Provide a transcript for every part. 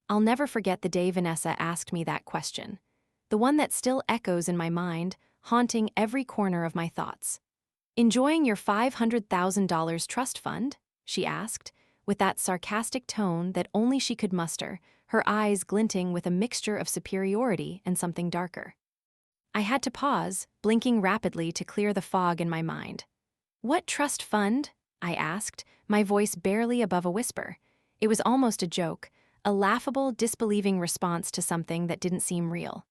I'll never forget the day Vanessa asked me that question. The one that still echoes in my mind, haunting every corner of my thoughts. "Enjoying your $500,000 trust fund?" she asked, with that sarcastic tone that only she could muster, her eyes glinting with a mixture of superiority and something darker. I had to pause, blinking rapidly to clear the fog in my mind. "What trust fund?" I asked, my voice barely above a whisper. It was almost a joke, a laughable, disbelieving response to something that didn't seem real.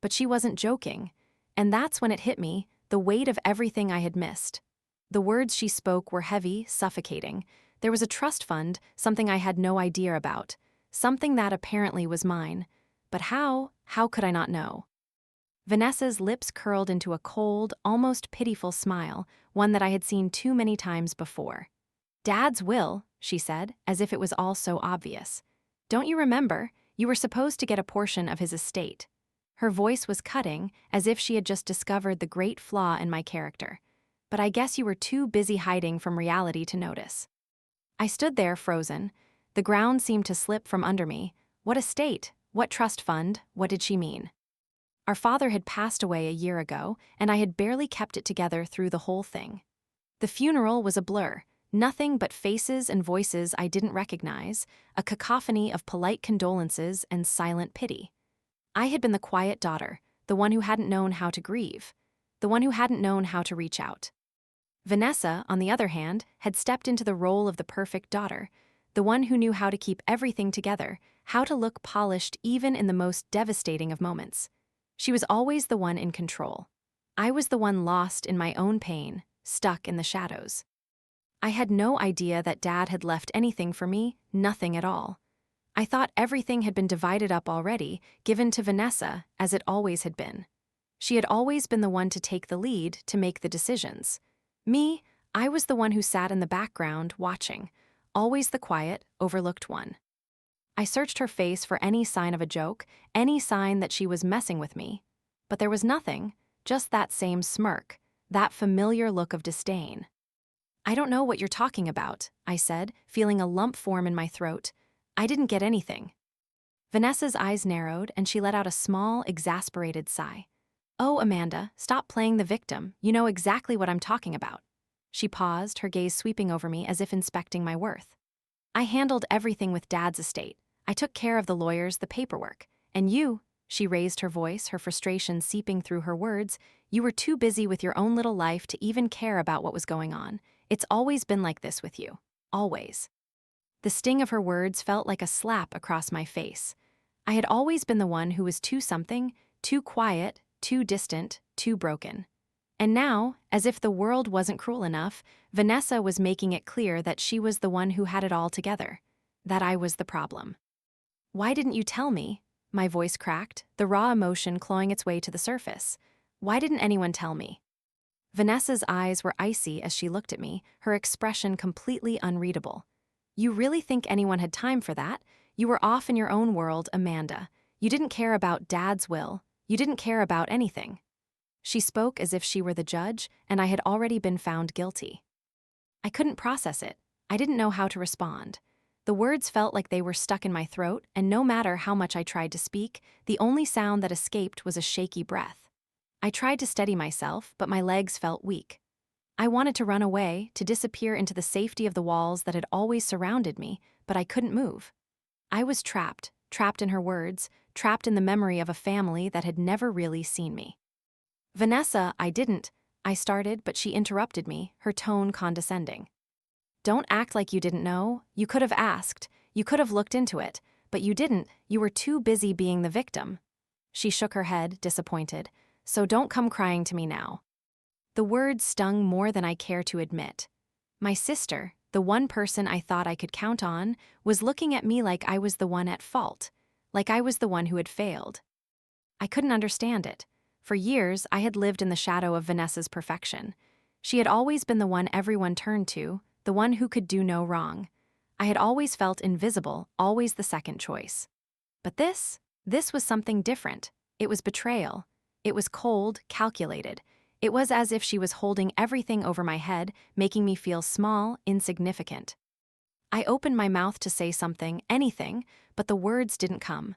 But she wasn't joking, and that's when it hit me, the weight of everything I had missed. The words she spoke were heavy, suffocating. There was a trust fund, something I had no idea about, something that apparently was mine. But how could I not know? Vanessa's lips curled into a cold, almost pitiful smile, one that I had seen too many times before. "Dad's will," she said, as if it was all so obvious. "Don't you remember? You were supposed to get a portion of his estate." Her voice was cutting, as if she had just discovered the great flaw in my character. "But I guess you were too busy hiding from reality to notice." I stood there frozen. The ground seemed to slip from under me. What estate? What trust fund? What did she mean? Our father had passed away a year ago, and I had barely kept it together through the whole thing. The funeral was a blur, nothing but faces and voices I didn't recognize, a cacophony of polite condolences and silent pity. I had been the quiet daughter, the one who hadn't known how to grieve, the one who hadn't known how to reach out. Vanessa, on the other hand, had stepped into the role of the perfect daughter, the one who knew how to keep everything together, how to look polished even in the most devastating of moments. She was always the one in control. I was the one lost in my own pain, stuck in the shadows. I had no idea that Dad had left anything for me, nothing at all. I thought everything had been divided up already, given to Vanessa, as it always had been. She had always been the one to take the lead, to make the decisions. Me, I was the one who sat in the background, watching, always the quiet, overlooked one. I searched her face for any sign of a joke, any sign that she was messing with me. But there was nothing, just that same smirk, that familiar look of disdain. "I don't know what you're talking about," I said, feeling a lump form in my throat. "I didn't get anything." Vanessa's eyes narrowed, and she let out a small, exasperated sigh. "Oh, Amanda, stop playing the victim. You know exactly what I'm talking about." She paused, her gaze sweeping over me as if inspecting my worth. "I handled everything with Dad's estate. I took care of the lawyers, the paperwork. And you," she raised her voice, her frustration seeping through her words, "you were too busy with your own little life to even care about what was going on. It's always been like this with you. Always." The sting of her words felt like a slap across my face. I had always been the one who was too something, too quiet, too distant, too broken. And now, as if the world wasn't cruel enough, Vanessa was making it clear that she was the one who had it all together, that I was the problem. "Why didn't you tell me?" My voice cracked, the raw emotion clawing its way to the surface. "Why didn't anyone tell me?" Vanessa's eyes were icy as she looked at me, her expression completely unreadable. "You really think anyone had time for that? You were off in your own world, Amanda. You didn't care about Dad's will. You didn't care about anything." She spoke as if she were the judge, and I had already been found guilty. I couldn't process it. I didn't know how to respond. The words felt like they were stuck in my throat, and no matter how much I tried to speak, the only sound that escaped was a shaky breath. I tried to steady myself, but my legs felt weak. I wanted to run away, to disappear into the safety of the walls that had always surrounded me, but I couldn't move. I was trapped in her words, trapped in the memory of a family that had never really seen me. "Vanessa, I started, but she interrupted me, her tone condescending. "Don't act like you didn't know. You could have asked. You could have looked into it. But you didn't. You were too busy being the victim." She shook her head, disappointed. "So don't come crying to me now." The words stung more than I care to admit. My sister, the one person I thought I could count on, was looking at me like I was the one at fault, like I was the one who had failed. I couldn't understand it. For years, I had lived in the shadow of Vanessa's perfection. She had always been the one everyone turned to, the one who could do no wrong. I had always felt invisible, always the second choice. But this was something different. It was betrayal. It was cold, calculated. It was as if she was holding everything over my head, making me feel small, insignificant. I opened my mouth to say something, anything, but the words didn't come.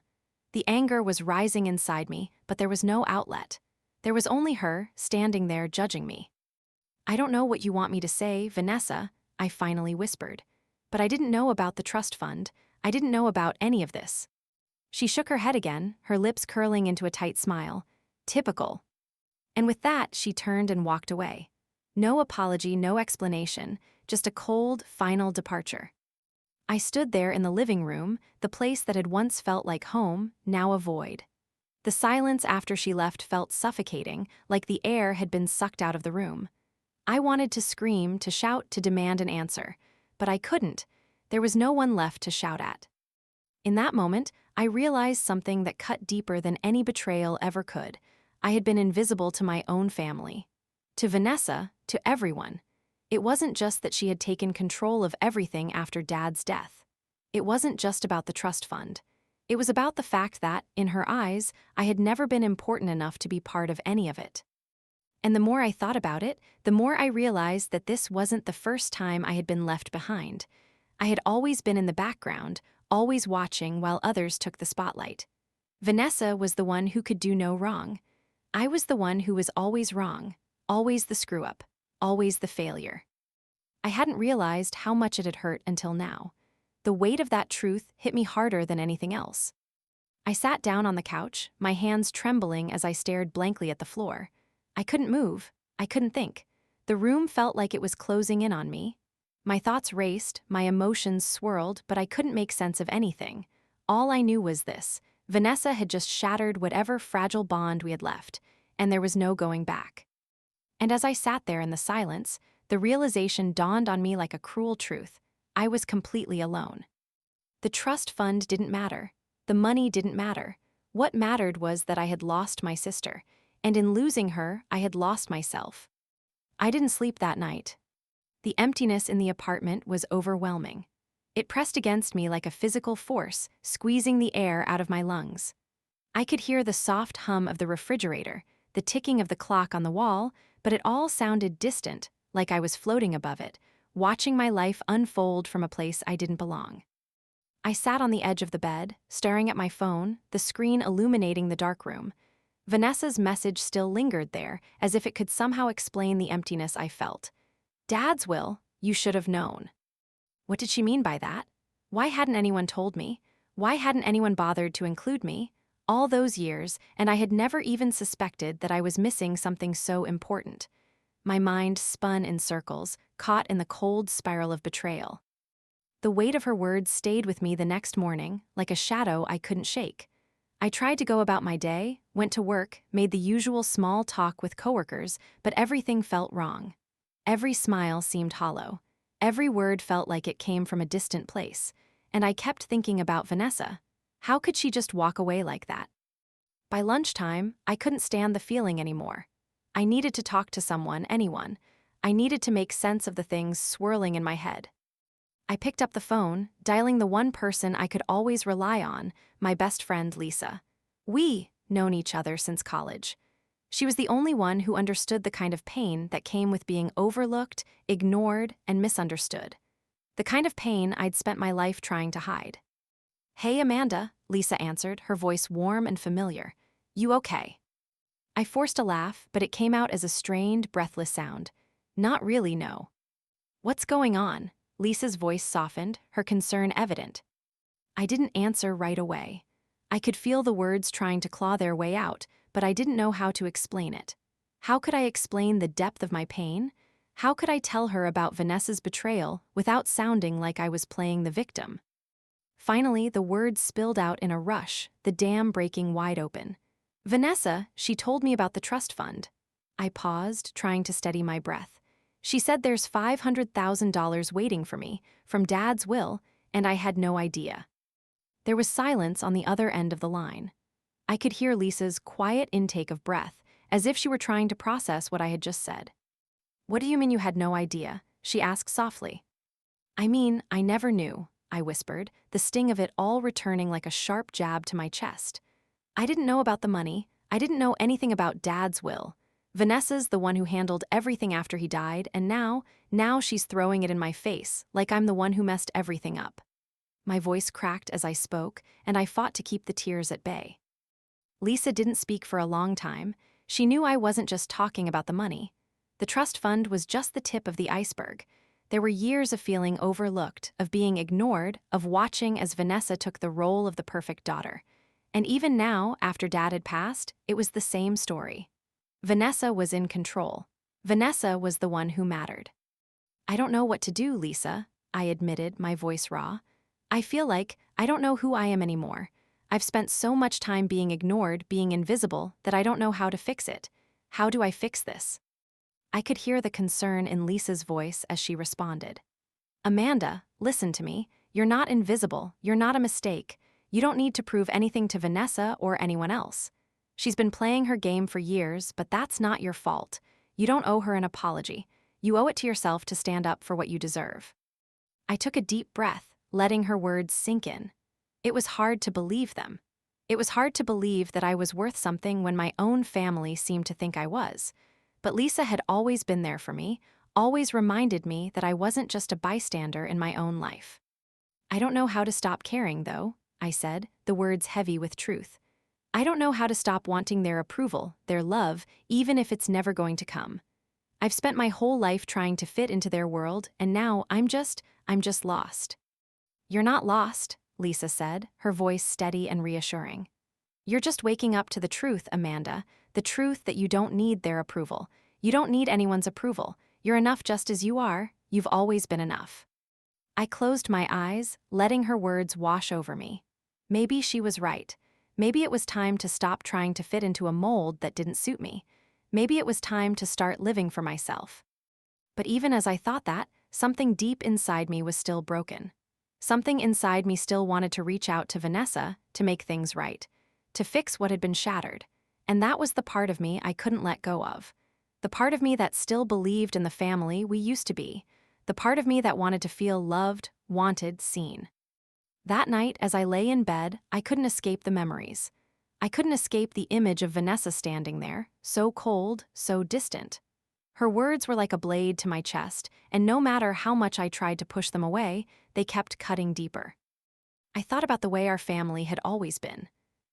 The anger was rising inside me, but there was no outlet. There was only her, standing there judging me. "I don't know what you want me to say, Vanessa," I finally whispered. "But I didn't know about the trust fund. I didn't know about any of this." She shook her head again, her lips curling into a tight smile. "Typical." And with that, she turned and walked away. No apology, no explanation, just a cold, final departure. I stood there in the living room, the place that had once felt like home, now a void. The silence after she left felt suffocating, like the air had been sucked out of the room. I wanted to scream, to shout, to demand an answer, but I couldn't. There was no one left to shout at. In that moment, I realized something that cut deeper than any betrayal ever could. I had been invisible to my own family. To Vanessa, to everyone. It wasn't just that she had taken control of everything after Dad's death. It wasn't just about the trust fund. It was about the fact that, in her eyes, I had never been important enough to be part of any of it. And the more I thought about it, the more I realized that this wasn't the first time I had been left behind. I had always been in the background, always watching while others took the spotlight. Vanessa was the one who could do no wrong. I was the one who was always wrong, always the screw-up, always the failure. I hadn't realized how much it had hurt until now. The weight of that truth hit me harder than anything else. I sat down on the couch, my hands trembling as I stared blankly at the floor. I couldn't move. I couldn't think. The room felt like it was closing in on me. My thoughts raced, my emotions swirled, but I couldn't make sense of anything. All I knew was this: Vanessa had just shattered whatever fragile bond we had left, and there was no going back. And as I sat there in the silence, the realization dawned on me like a cruel truth. I was completely alone. The trust fund didn't matter. The money didn't matter. What mattered was that I had lost my sister, and in losing her, I had lost myself. I didn't sleep that night. The emptiness in the apartment was overwhelming. It pressed against me like a physical force, squeezing the air out of my lungs. I could hear the soft hum of the refrigerator, the ticking of the clock on the wall, but it all sounded distant, like I was floating above it, watching my life unfold from a place I didn't belong. I sat on the edge of the bed, staring at my phone, the screen illuminating the dark room. Vanessa's message still lingered there, as if it could somehow explain the emptiness I felt. "Dad's will, you should have known." What did she mean by that? Why hadn't anyone told me? Why hadn't anyone bothered to include me? All those years, and I had never even suspected that I was missing something so important. My mind spun in circles, caught in the cold spiral of betrayal. The weight of her words stayed with me the next morning, like a shadow I couldn't shake. I tried to go about my day, went to work, made the usual small talk with coworkers, but everything felt wrong. Every smile seemed hollow. Every word felt like it came from a distant place, and I kept thinking about Vanessa. How could she just walk away like that? By lunchtime, I couldn't stand the feeling anymore. I needed to talk to someone, anyone. I needed to make sense of the things swirling in my head. I picked up the phone, dialing the one person I could always rely on, my best friend Lisa. We'd known each other since college. She was the only one who understood the kind of pain that came with being overlooked, ignored, and misunderstood. The kind of pain I'd spent my life trying to hide. "Hey, Amanda," Lisa answered, her voice warm and familiar. "You okay?" I forced a laugh, but it came out as a strained, breathless sound. "Not really, no." "What's going on?" Lisa's voice softened, her concern evident. I didn't answer right away. I could feel the words trying to claw their way out, but I didn't know how to explain it. How could I explain the depth of my pain? How could I tell her about Vanessa's betrayal without sounding like I was playing the victim? Finally, the words spilled out in a rush, the dam breaking wide open. "Vanessa, she told me about the trust fund." I paused, trying to steady my breath. "She said there's $500,000 waiting for me, from Dad's will, and I had no idea." There was silence on the other end of the line. I could hear Lisa's quiet intake of breath, as if she were trying to process what I had just said. "What do you mean you had no idea?" she asked softly. "I mean, I never knew," I whispered, the sting of it all returning like a sharp jab to my chest. "I didn't know about the money. I didn't know anything about Dad's will. Vanessa's the one who handled everything after he died, and now Now she's throwing it in my face, like I'm the one who messed everything up. My voice cracked as I spoke, and I fought to keep the tears at bay. Lisa didn't speak for a long time. She knew I wasn't just talking about the money. The trust fund was just the tip of the iceberg. There were years of feeling overlooked, of being ignored, of watching as Vanessa took the role of the perfect daughter. And even now, after Dad had passed, it was the same story. Vanessa was in control. Vanessa was the one who mattered. I don't know what to do, Lisa, I admitted, my voice raw. I feel like I don't know who I am anymore. I've spent so much time being ignored, being invisible, that I don't know how to fix it. How do I fix this? I could hear the concern in Lisa's voice as she responded. Amanda, listen to me. You're not invisible. You're not a mistake. You don't need to prove anything to Vanessa or anyone else. She's been playing her game for years, but that's not your fault. You don't owe her an apology. You owe it to yourself to stand up for what you deserve. I took a deep breath, letting her words sink in. It was hard to believe them. It was hard to believe that I was worth something when my own family seemed to think I was. But Lisa had always been there for me, always reminded me that I wasn't just a bystander in my own life. I don't know how to stop caring, though, I said, the words heavy with truth. I don't know how to stop wanting their approval, their love, even if it's never going to come. I've spent my whole life trying to fit into their world, and now I'm just lost. You're not lost, Lisa said, her voice steady and reassuring. You're just waking up to the truth, Amanda, the truth that you don't need their approval. You don't need anyone's approval. You're enough just as you are. You've always been enough. I closed my eyes, letting her words wash over me. Maybe she was right. Maybe it was time to stop trying to fit into a mold that didn't suit me. Maybe it was time to start living for myself. But even as I thought that, something deep inside me was still broken. Something inside me still wanted to reach out to Vanessa to make things right, to fix what had been shattered. And that was the part of me I couldn't let go of. The part of me that still believed in the family we used to be. The part of me that wanted to feel loved, wanted, seen. That night, as I lay in bed, I couldn't escape the memories. I couldn't escape the image of Vanessa standing there, so cold, so distant. Her words were like a blade to my chest, and no matter how much I tried to push them away, they kept cutting deeper. I thought about the way our family had always been.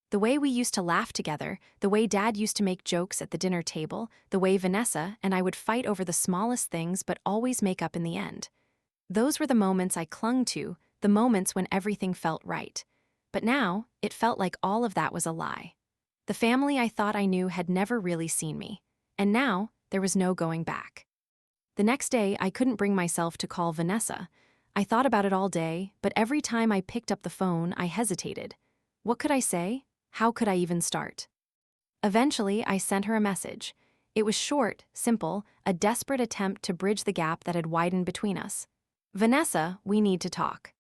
The way we used to laugh together, the way Dad used to make jokes at the dinner table, the way Vanessa and I would fight over the smallest things but always make up in the end. Those were the moments I clung to, the moments when everything felt right. But now, it felt like all of that was a lie. The family I thought I knew had never really seen me. And now, there was no going back. The next day, I couldn't bring myself to call Vanessa. I thought about it all day, but every time I picked up the phone, I hesitated. What could I say? How could I even start? Eventually, I sent her a message. It was short, simple, a desperate attempt to bridge the gap that had widened between us. Vanessa, we need to talk.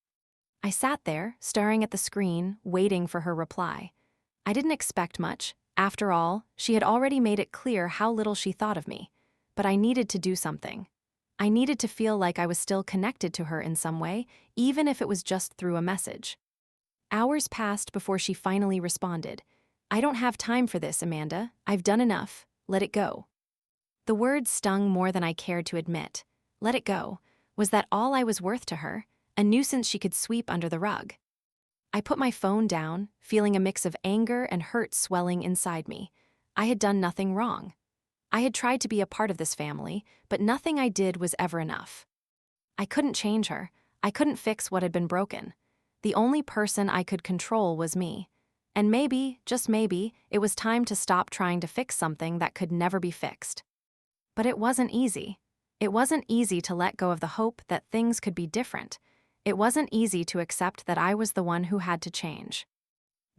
I sat there, staring at the screen, waiting for her reply. I didn't expect much. After all, she had already made it clear how little she thought of me. But I needed to do something. I needed to feel like I was still connected to her in some way, even if it was just through a message. Hours passed before she finally responded. I don't have time for this, Amanda. I've done enough. Let it go. The words stung more than I cared to admit. Let it go. Was that all I was worth to her? A nuisance she could sweep under the rug? I put my phone down, feeling a mix of anger and hurt swelling inside me. I had done nothing wrong. I had tried to be a part of this family, but nothing I did was ever enough. I couldn't change her. I couldn't fix what had been broken. The only person I could control was me. And maybe, just maybe, it was time to stop trying to fix something that could never be fixed. But it wasn't easy. It wasn't easy to let go of the hope that things could be different. It wasn't easy to accept that I was the one who had to change.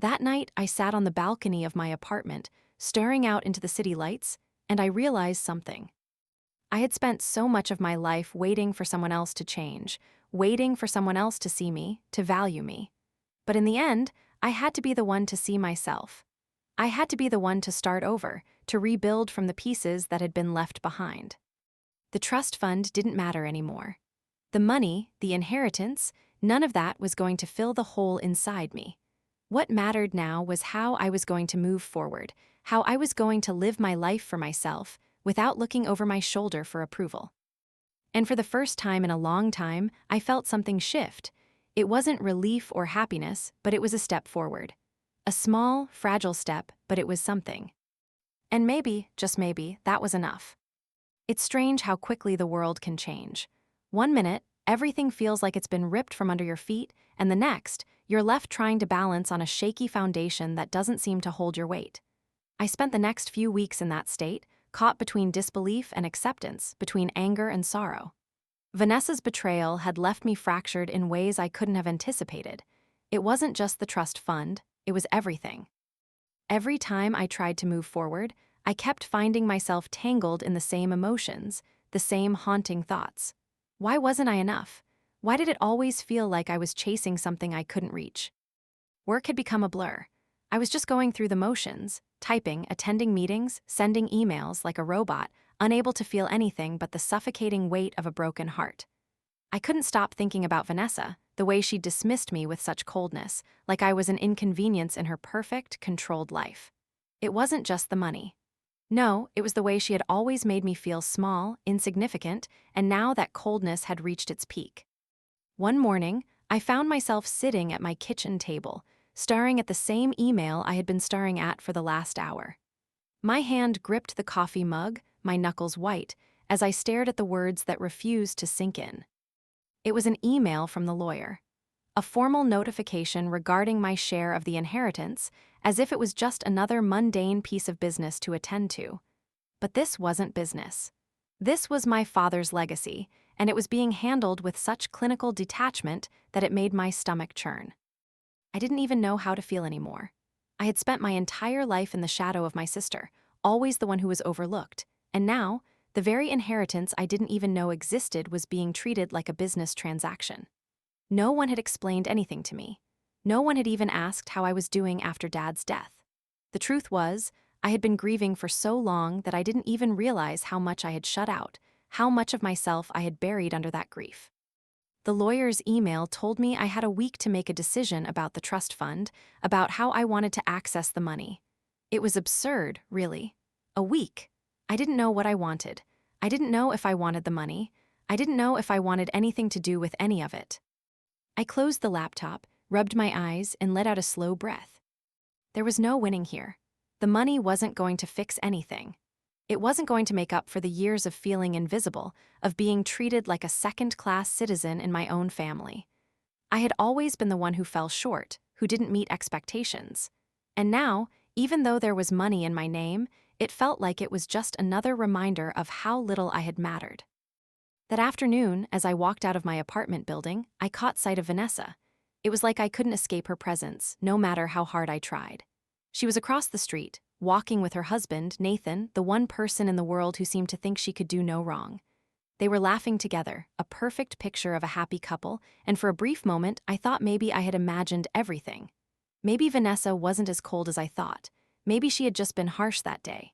That night, I sat on the balcony of my apartment, staring out into the city lights, and I realized something. I had spent so much of my life waiting for someone else to change, waiting for someone else to see me, to value me. But in the end, I had to be the one to see myself. I had to be the one to start over, to rebuild from the pieces that had been left behind. The trust fund didn't matter anymore. The money, the inheritance, none of that was going to fill the hole inside me. What mattered now was how I was going to move forward, how I was going to live my life for myself, without looking over my shoulder for approval. And for the first time in a long time, I felt something shift. It wasn't relief or happiness, but it was a step forward. A small, fragile step, but it was something. And maybe, just maybe, that was enough. It's strange how quickly the world can change. One minute, everything feels like it's been ripped from under your feet, and the next, you're left trying to balance on a shaky foundation that doesn't seem to hold your weight. I spent the next few weeks in that state, caught between disbelief and acceptance, between anger and sorrow. Vanessa's betrayal had left me fractured in ways I couldn't have anticipated. It wasn't just the trust fund, it was everything. Every time I tried to move forward, I kept finding myself tangled in the same emotions, the same haunting thoughts. Why wasn't I enough? Why did it always feel like I was chasing something I couldn't reach? Work had become a blur. I was just going through the motions, typing, attending meetings, sending emails like a robot, unable to feel anything but the suffocating weight of a broken heart. I couldn't stop thinking about Vanessa, the way she dismissed me with such coldness, like I was an inconvenience in her perfect, controlled life. It wasn't just the money. No, it was the way she had always made me feel small, insignificant, and now that coldness had reached its peak. One morning, I found myself sitting at my kitchen table, staring at the same email I had been staring at for the last hour. My hand gripped the coffee mug, my knuckles white, as I stared at the words that refused to sink in. It was an email from the lawyer. A formal notification regarding my share of the inheritance, as if it was just another mundane piece of business to attend to. But this wasn't business. This was my father's legacy, and it was being handled with such clinical detachment that it made my stomach churn. I didn't even know how to feel anymore. I had spent my entire life in the shadow of my sister, always the one who was overlooked, and now, the very inheritance I didn't even know existed was being treated like a business transaction. No one had explained anything to me. No one had even asked how I was doing after Dad's death. The truth was, I had been grieving for so long that I didn't even realize how much I had shut out, how much of myself I had buried under that grief. The lawyer's email told me I had a week to make a decision about the trust fund, about how I wanted to access the money. It was absurd, really. A week. I didn't know what I wanted. I didn't know if I wanted the money. I didn't know if I wanted anything to do with any of it. I closed the laptop, rubbed my eyes, and let out a slow breath. There was no winning here. The money wasn't going to fix anything. It wasn't going to make up for the years of feeling invisible, of being treated like a second-class citizen in my own family. I had always been the one who fell short, who didn't meet expectations. And now, even though there was money in my name, it felt like it was just another reminder of how little I had mattered. That afternoon, as I walked out of my apartment building, I caught sight of Vanessa. It was like I couldn't escape her presence, no matter how hard I tried. She was across the street, walking with her husband, Nathan, the one person in the world who seemed to think she could do no wrong. They were laughing together, a perfect picture of a happy couple, and for a brief moment, I thought maybe I had imagined everything. Maybe Vanessa wasn't as cold as I thought. Maybe she had just been harsh that day.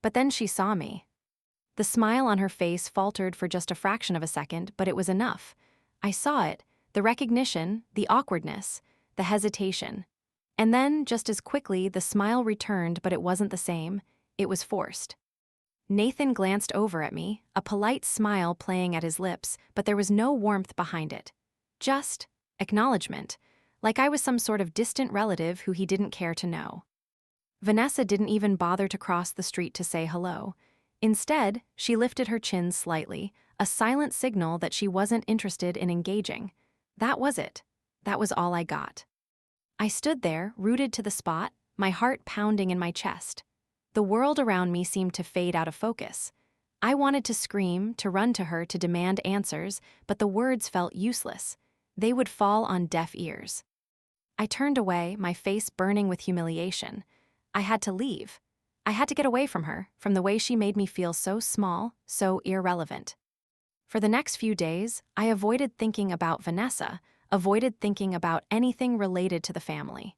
But then she saw me. The smile on her face faltered for just a fraction of a second, but it was enough. I saw it, the recognition, the awkwardness, the hesitation. And then, just as quickly, the smile returned, but it wasn't the same. It was forced. Nathan glanced over at me, a polite smile playing at his lips, but there was no warmth behind it. Just acknowledgement, like I was some sort of distant relative who he didn't care to know. Vanessa didn't even bother to cross the street to say hello. Instead, she lifted her chin slightly, a silent signal that she wasn't interested in engaging. That was it. That was all I got. I stood there, rooted to the spot, my heart pounding in my chest. The world around me seemed to fade out of focus. I wanted to scream, to run to her, to demand answers, but the words felt useless. They would fall on deaf ears. I turned away, my face burning with humiliation. I had to leave. I had to get away from her, from the way she made me feel so small, so irrelevant. For the next few days, I avoided thinking about Vanessa, avoided thinking about anything related to the family.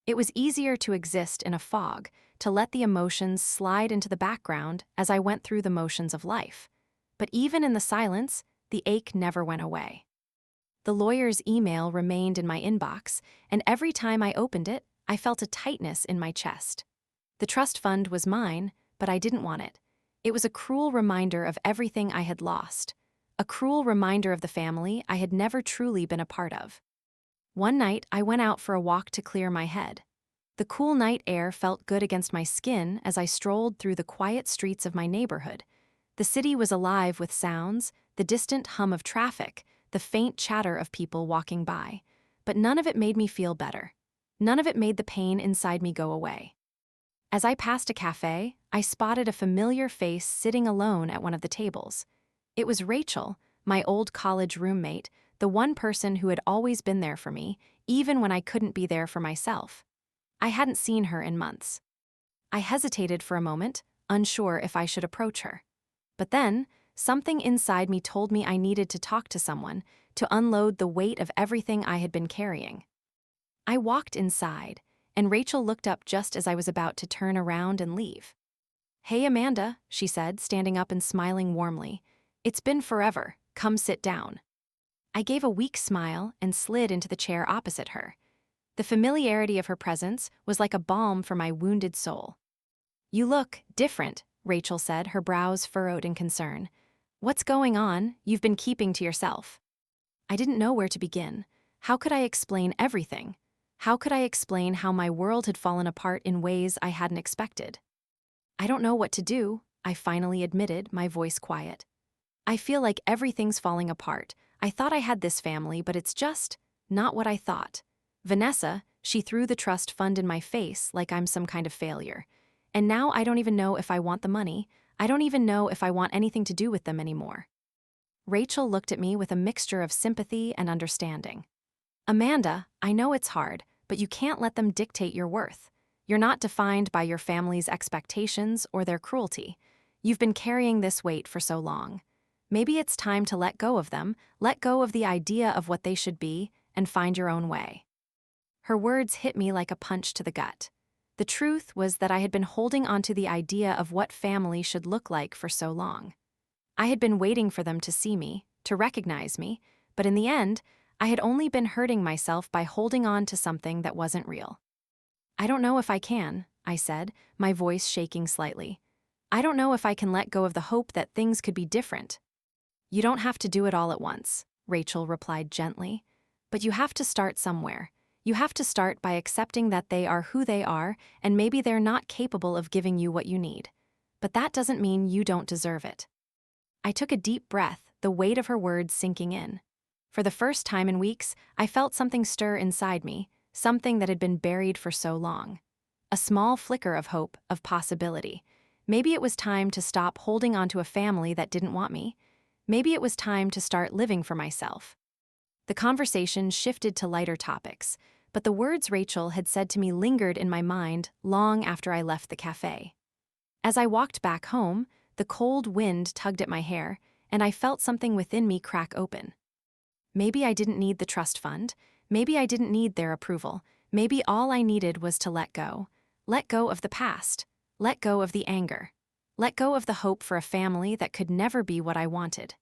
It was easier to exist in a fog, to let the emotions slide into the background as I went through the motions of life. But even in the silence, the ache never went away. The lawyer's email remained in my inbox, and every time I opened it, I felt a tightness in my chest. The trust fund was mine, but I didn't want it. It was a cruel reminder of everything I had lost. a cruel reminder of the family I had never truly been a part of. One night, I went out for a walk to clear my head. The cool night air felt good against my skin as I strolled through the quiet streets of my neighborhood. The city was alive with sounds, the distant hum of traffic, the faint chatter of people walking by. But none of it made me feel better. None of it made the pain inside me go away. As I passed a cafe, I spotted a familiar face sitting alone at one of the tables. It was Rachel, my old college roommate, the one person who had always been there for me, even when I couldn't be there for myself. I hadn't seen her in months. I hesitated for a moment, unsure if I should approach her. But then, something inside me told me I needed to talk to someone, to unload the weight of everything I had been carrying. I walked inside, and Rachel looked up just as I was about to turn around and leave. "Hey, Amanda," she said, standing up and smiling warmly. "It's been forever. Come sit down." I gave a weak smile and slid into the chair opposite her. The familiarity of her presence was like a balm for my wounded soul. "You look different," Rachel said, her brows furrowed in concern. "What's going on? You've been keeping to yourself." I didn't know where to begin. How could I explain everything? How could I explain how my world had fallen apart in ways I hadn't expected? "I don't know what to do," I finally admitted, my voice quiet. "I feel like everything's falling apart. I thought I had this family, but it's just not what I thought. Vanessa, she threw the trust fund in my face like I'm some kind of failure. And now I don't even know if I want the money. I don't even know if I want anything to do with them anymore." Rachel looked at me with a mixture of sympathy and understanding. "Amanda, I know it's hard, but you can't let them dictate your worth. You're not defined by your family's expectations or their cruelty. You've been carrying this weight for so long. Maybe it's time to let go of them, let go of the idea of what they should be, and find your own way." Her words hit me like a punch to the gut. The truth was that I had been holding onto the idea of what family should look like for so long. I had been waiting for them to see me, to recognize me, but in the end, I had only been hurting myself by holding on to something that wasn't real. "I don't know if I can," I said, my voice shaking slightly. "I don't know if I can let go of the hope that things could be different." "You don't have to do it all at once," Rachel replied gently. "But you have to start somewhere. You have to start by accepting that they are who they are, and maybe they're not capable of giving you what you need. But that doesn't mean you don't deserve it." I took a deep breath, the weight of her words sinking in. For the first time in weeks, I felt something stir inside me, something that had been buried for so long. A small flicker of hope, of possibility. Maybe it was time to stop holding on to a family that didn't want me. Maybe it was time to start living for myself. The conversation shifted to lighter topics, but the words Rachel had said to me lingered in my mind long after I left the cafe. As I walked back home, the cold wind tugged at my hair, and I felt something within me crack open. Maybe I didn't need the trust fund. Maybe I didn't need their approval. Maybe all I needed was to let go. Let go of the past. Let go of the anger. Let go of the hope for a family that could never be what I wanted.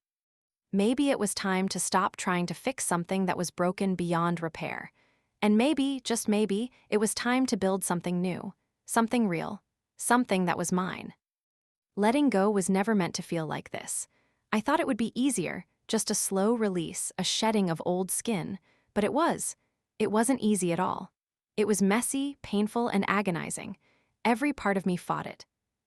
Maybe it was time to stop trying to fix something that was broken beyond repair. And maybe, just maybe, it was time to build something new, something real, something that was mine. Letting go was never meant to feel like this. I thought it would be easier, just a slow release, a shedding of old skin, but it was. It wasn't easy at all. It was messy, painful, and agonizing. Every part of me fought it.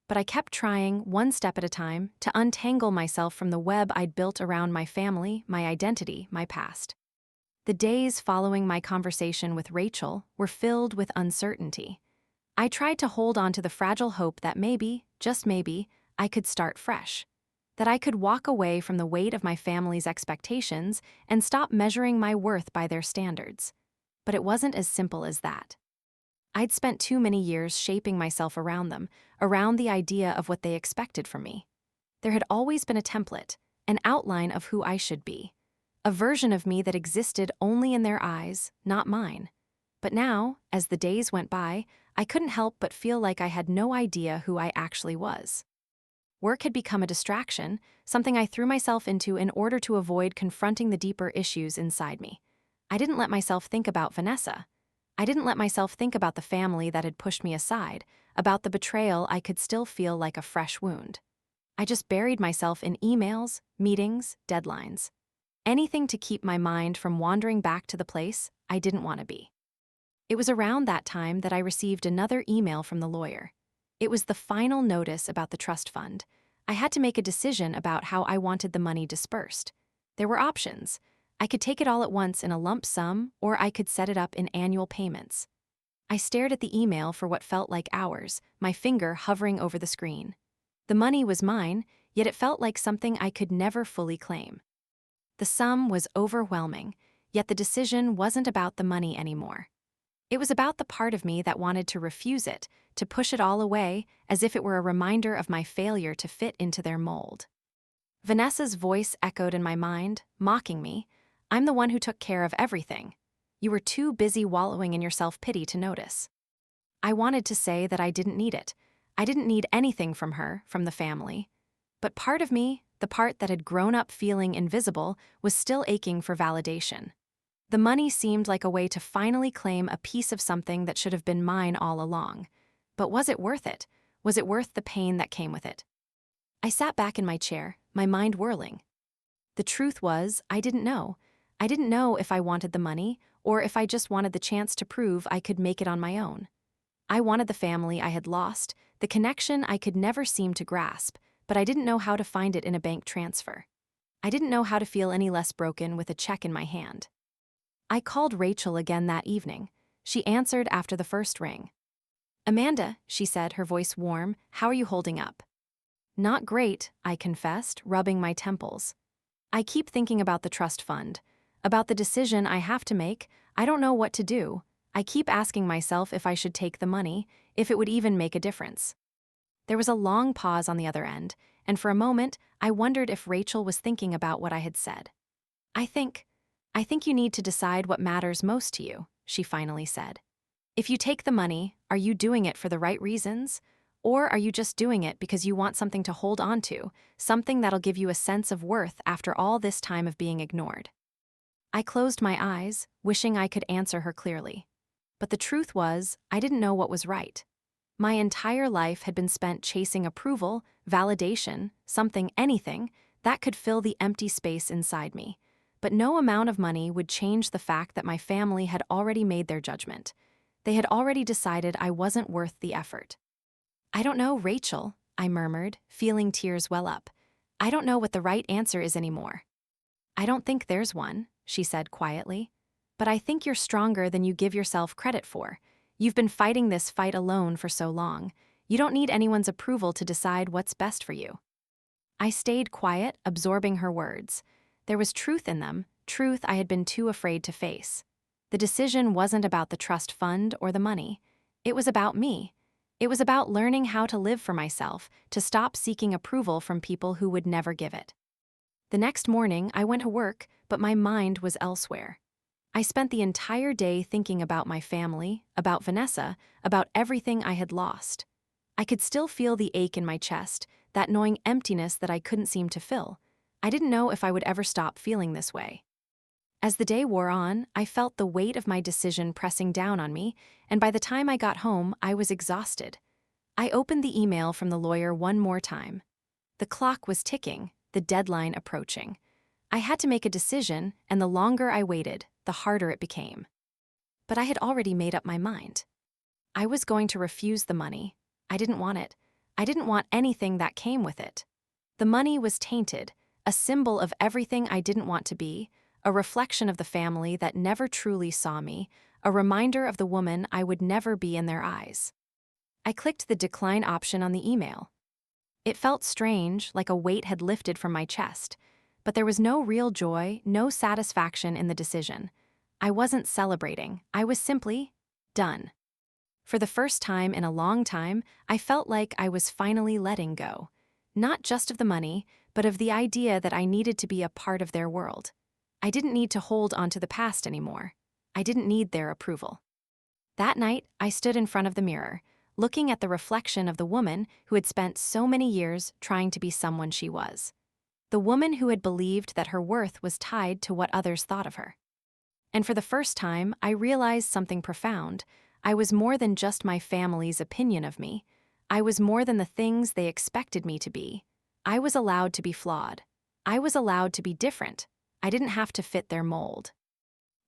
But I kept trying, one step at a time, to untangle myself from the web I'd built around my family, my identity, my past. The days following my conversation with Rachel were filled with uncertainty. I tried to hold on to the fragile hope that maybe, just maybe, I could start fresh. That I could walk away from the weight of my family's expectations and stop measuring my worth by their standards. But it wasn't as simple as that. I'd spent too many years shaping myself around them, around the idea of what they expected from me. There had always been a template, an outline of who I should be, a version of me that existed only in their eyes, not mine. But now, as the days went by, I couldn't help but feel like I had no idea who I actually was. Work had become a distraction, something I threw myself into in order to avoid confronting the deeper issues inside me. I didn't let myself think about Vanessa. I didn't let myself think about the family that had pushed me aside, about the betrayal I could still feel like a fresh wound. I just buried myself in emails, meetings, deadlines. Anything to keep my mind from wandering back to the place I didn't want to be. It was around that time that I received another email from the lawyer. It was the final notice about the trust fund. I had to make a decision about how I wanted the money dispersed. There were options. I could take it all at once in a lump sum, or I could set it up in annual payments. I stared at the email for what felt like hours, my finger hovering over the screen. The money was mine, yet it felt like something I could never fully claim. The sum was overwhelming, yet the decision wasn't about the money anymore. It was about the part of me that wanted to refuse it, to push it all away, as if it were a reminder of my failure to fit into their mold. Vanessa's voice echoed in my mind, mocking me. I'm the one who took care of everything. You were too busy wallowing in your self-pity to notice. I wanted to say that I didn't need it. I didn't need anything from her, from the family. But part of me, the part that had grown up feeling invisible, was still aching for validation. The money seemed like a way to finally claim a piece of something that should have been mine all along. But was it worth it? Was it worth the pain that came with it? I sat back in my chair, my mind whirling. The truth was, I didn't know. I didn't know if I wanted the money, or if I just wanted the chance to prove I could make it on my own. I wanted the family I had lost, the connection I could never seem to grasp, but I didn't know how to find it in a bank transfer. I didn't know how to feel any less broken with a check in my hand. I called Rachel again that evening. She answered after the first ring. "Amanda," she said, her voice warm, "how are you holding up?" "Not great," I confessed, rubbing my temples. "I keep thinking about the trust fund, about the decision I have to make. I don't know what to do. I keep asking myself if I should take the money, if it would even make a difference." There was a long pause on the other end, and for a moment, I wondered if Rachel was thinking about what I had said. I think you need to decide what matters most to you," she finally said. "If you take the money, are you doing it for the right reasons? Or are you just doing it because you want something to hold on to, something that'll give you a sense of worth after all this time of being ignored?" I closed my eyes, wishing I could answer her clearly. But the truth was, I didn't know what was right. My entire life had been spent chasing approval, validation, anything, that could fill the empty space inside me. But no amount of money would change the fact that my family had already made their judgment. They had already decided I wasn't worth the effort. "I don't know, Rachel," I murmured, feeling tears well up. "I don't know what the right answer is anymore." "I don't think there's one," she said quietly. "But I think you're stronger than you give yourself credit for. You've been fighting this fight alone for so long. You don't need anyone's approval to decide what's best for you." I stayed quiet, absorbing her words. There was truth in them, truth I had been too afraid to face. The decision wasn't about the trust fund or the money. It was about me. It was about learning how to live for myself, to stop seeking approval from people who would never give it. The next morning, I went to work, but my mind was elsewhere. I spent the entire day thinking about my family, about Vanessa, about everything I had lost. I could still feel the ache in my chest, that gnawing emptiness that I couldn't seem to fill. I didn't know if I would ever stop feeling this way. As the day wore on, I felt the weight of my decision pressing down on me, and by the time I got home, I was exhausted. I opened the email from the lawyer one more time. The clock was ticking, the deadline approaching. I had to make a decision, and the longer I waited, the harder it became. But I had already made up my mind. I was going to refuse the money. I didn't want it. I didn't want anything that came with it. The money was tainted, a symbol of everything I didn't want to be, a reflection of the family that never truly saw me, a reminder of the woman I would never be in their eyes. I clicked the decline option on the email. It felt strange, like a weight had lifted from my chest, but there was no real joy, no satisfaction in the decision. I wasn't celebrating, I was simply done. For the first time in a long time, I felt like I was finally letting go. Not just of the money, but of the idea that I needed to be a part of their world. I didn't need to hold onto the past anymore. I didn't need their approval. That night, I stood in front of the mirror, looking at the reflection of the woman who had spent so many years trying to be someone she was. The woman who had believed that her worth was tied to what others thought of her. And for the first time, I realized something profound. I was more than just my family's opinion of me. I was more than the things they expected me to be. I was allowed to be flawed. I was allowed to be different. I didn't have to fit their mold.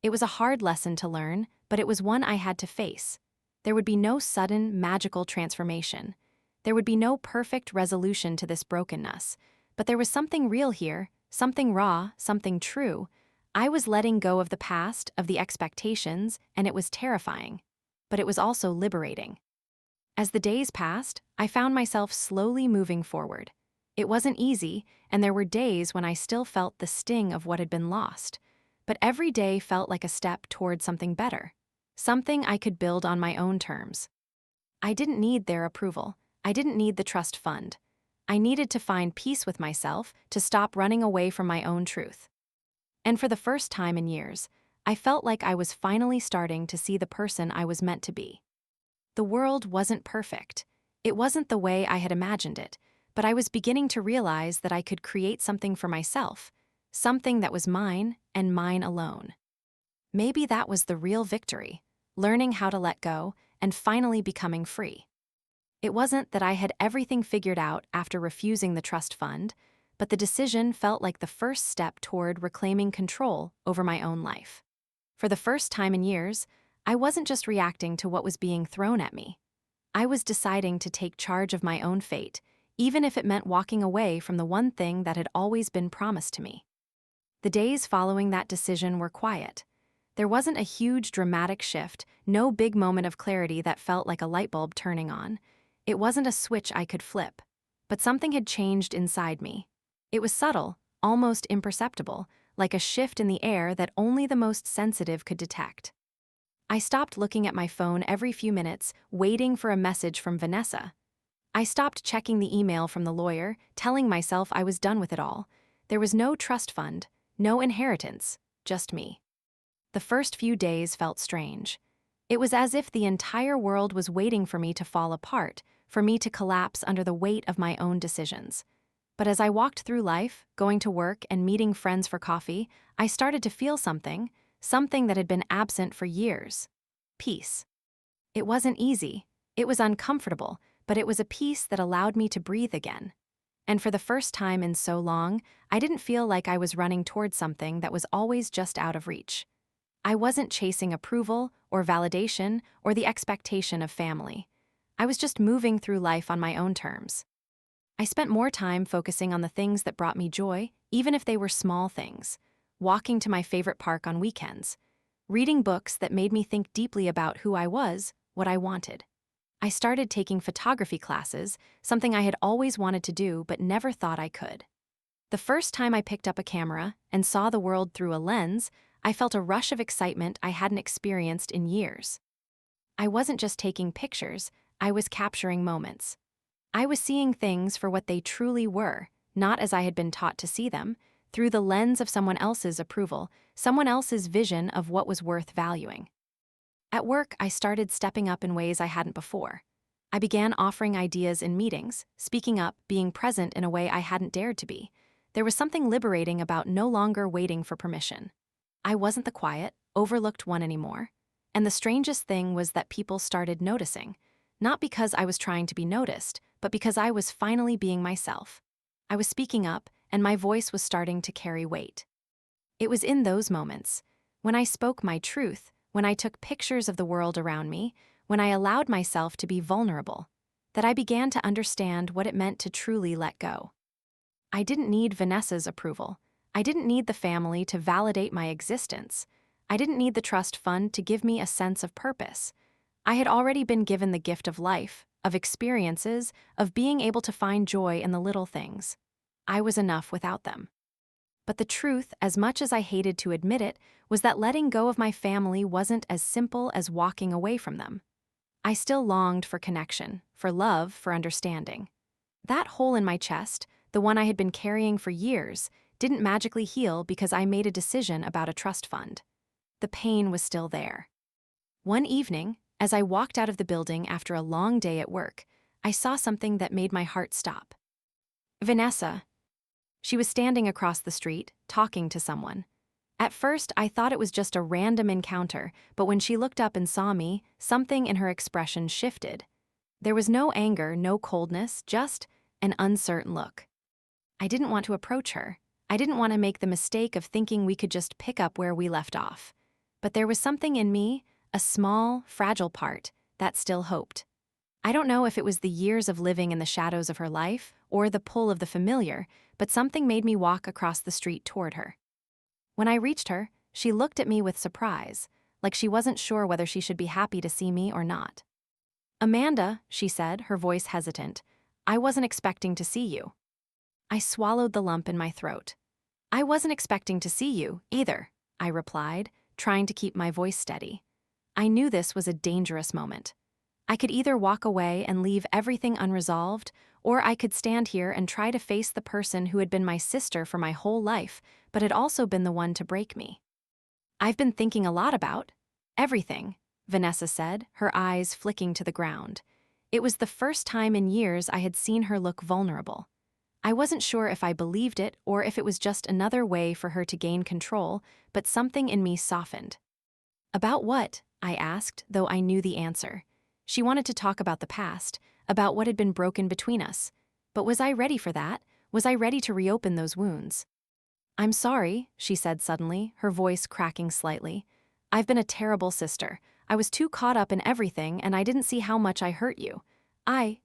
It was a hard lesson to learn, but it was one I had to face. There would be no sudden, magical transformation. There would be no perfect resolution to this brokenness. But there was something real here, something raw, something true. I was letting go of the past, of the expectations, and it was terrifying. But it was also liberating. As the days passed, I found myself slowly moving forward. It wasn't easy, and there were days when I still felt the sting of what had been lost. But every day felt like a step toward something better, something I could build on my own terms. I didn't need their approval. I didn't need the trust fund. I needed to find peace with myself, to stop running away from my own truth. And for the first time in years, I felt like I was finally starting to see the person I was meant to be. The world wasn't perfect. It wasn't the way I had imagined it, but I was beginning to realize that I could create something for myself, something that was mine and mine alone. Maybe that was the real victory, learning how to let go and finally becoming free. It wasn't that I had everything figured out after refusing the trust fund, but the decision felt like the first step toward reclaiming control over my own life. For the first time in years, I wasn't just reacting to what was being thrown at me. I was deciding to take charge of my own fate, even if it meant walking away from the one thing that had always been promised to me. The days following that decision were quiet. There wasn't a huge dramatic shift, no big moment of clarity that felt like a light bulb turning on. It wasn't a switch I could flip, but something had changed inside me. It was subtle, almost imperceptible, like a shift in the air that only the most sensitive could detect. I stopped looking at my phone every few minutes, waiting for a message from Vanessa. I stopped checking the email from the lawyer, telling myself I was done with it all. There was no trust fund, no inheritance, just me. The first few days felt strange. It was as if the entire world was waiting for me to fall apart, for me to collapse under the weight of my own decisions. But as I walked through life, going to work and meeting friends for coffee, I started to feel something that had been absent for years. Peace. It wasn't easy. It was uncomfortable, but it was a peace that allowed me to breathe again. And for the first time in so long, I didn't feel like I was running towards something that was always just out of reach. I wasn't chasing approval or validation or the expectation of family. I was just moving through life on my own terms. I spent more time focusing on the things that brought me joy, even if they were small things. Walking to my favorite park on weekends. Reading books that made me think deeply about who I was, what I wanted. I started taking photography classes, something I had always wanted to do but never thought I could. The first time I picked up a camera and saw the world through a lens, I felt a rush of excitement I hadn't experienced in years. I wasn't just taking pictures, I was capturing moments. I was seeing things for what they truly were, not as I had been taught to see them, through the lens of someone else's approval, someone else's vision of what was worth valuing. At work, I started stepping up in ways I hadn't before. I began offering ideas in meetings, speaking up, being present in a way I hadn't dared to be. There was something liberating about no longer waiting for permission. I wasn't the quiet, overlooked one anymore. And the strangest thing was that people started noticing, not because I was trying to be noticed, but because I was finally being myself. I was speaking up, and my voice was starting to carry weight. It was in those moments, when I spoke my truth, when I took pictures of the world around me, when I allowed myself to be vulnerable, that I began to understand what it meant to truly let go. I didn't need Vanessa's approval. I didn't need the family to validate my existence. I didn't need the trust fund to give me a sense of purpose. I had already been given the gift of life, of experiences, of being able to find joy in the little things. I was enough without them. But the truth, as much as I hated to admit it, was that letting go of my family wasn't as simple as walking away from them. I still longed for connection, for love, for understanding. That hole in my chest, the one I had been carrying for years, didn't magically heal because I made a decision about a trust fund. The pain was still there. One evening, as I walked out of the building after a long day at work, I saw something that made my heart stop. Vanessa. She was standing across the street, talking to someone. At first, I thought it was just a random encounter, but when she looked up and saw me, something in her expression shifted. There was no anger, no coldness, just an uncertain look. I didn't want to approach her. I didn't want to make the mistake of thinking we could just pick up where we left off. But there was something in me, a small, fragile part, that still hoped. I don't know if it was the years of living in the shadows of her life or the pull of the familiar, but something made me walk across the street toward her. When I reached her, she looked at me with surprise, like she wasn't sure whether she should be happy to see me or not. "Amanda," she said, her voice hesitant, "I wasn't expecting to see you." I swallowed the lump in my throat. "I wasn't expecting to see you, either," I replied, trying to keep my voice steady. I knew this was a dangerous moment. I could either walk away and leave everything unresolved, or I could stand here and try to face the person who had been my sister for my whole life, but had also been the one to break me. "I've been thinking a lot about everything," Vanessa said, her eyes flicking to the ground. It was the first time in years I had seen her look vulnerable. I wasn't sure if I believed it or if it was just another way for her to gain control, but something in me softened. "About what?" I asked, though I knew the answer. She wanted to talk about the past, about what had been broken between us. But was I ready for that? Was I ready to reopen those wounds? "I'm sorry," she said suddenly, her voice cracking slightly. "I've been a terrible sister. I was too caught up in everything and I didn't see how much I hurt you.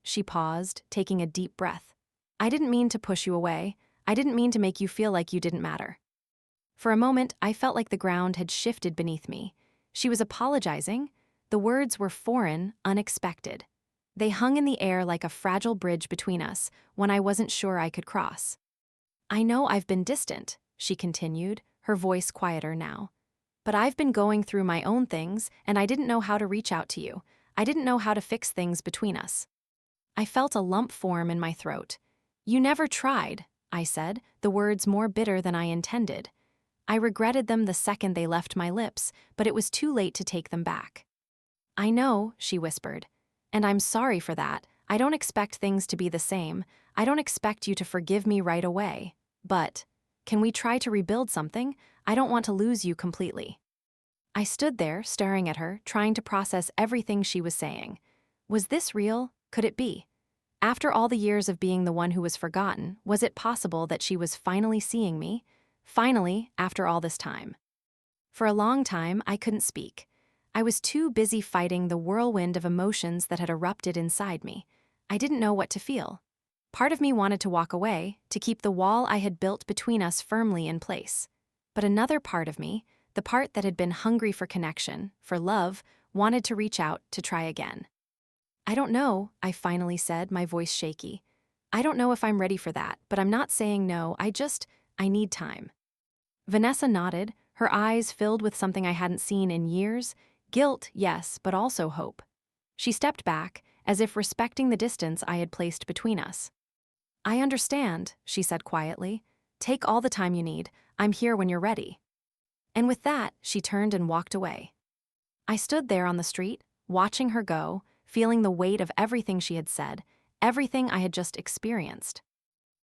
She paused, taking a deep breath. "I didn't mean to push you away. I didn't mean to make you feel like you didn't matter." For a moment, I felt like the ground had shifted beneath me. She was apologizing. The words were foreign, unexpected. They hung in the air like a fragile bridge between us, one I wasn't sure I could cross. "I know I've been distant," she continued, her voice quieter now. "But I've been going through my own things, and I didn't know how to reach out to you. I didn't know how to fix things between us." I felt a lump form in my throat. "You never tried," I said, the words more bitter than I intended. I regretted them the second they left my lips, but it was too late to take them back. "I know," she whispered. "And I'm sorry for that. I don't expect things to be the same. I don't expect you to forgive me right away. But can we try to rebuild something? I don't want to lose you completely." I stood there, staring at her, trying to process everything she was saying. Was this real? Could it be? After all the years of being the one who was forgotten, was it possible that she was finally seeing me? Finally, after all this time. For a long time, I couldn't speak. I was too busy fighting the whirlwind of emotions that had erupted inside me. I didn't know what to feel. Part of me wanted to walk away, to keep the wall I had built between us firmly in place. But another part of me, the part that had been hungry for connection, for love, wanted to reach out, to try again. "I don't know," I finally said, my voice shaky. "I don't know if I'm ready for that, but I'm not saying no, I need time." Vanessa nodded, her eyes filled with something I hadn't seen in years. Guilt, yes, but also hope. She stepped back, as if respecting the distance I had placed between us. "I understand," she said quietly. "Take all the time you need. I'm here when you're ready." And with that, she turned and walked away. I stood there on the street, watching her go, feeling the weight of everything she had said, everything I had just experienced.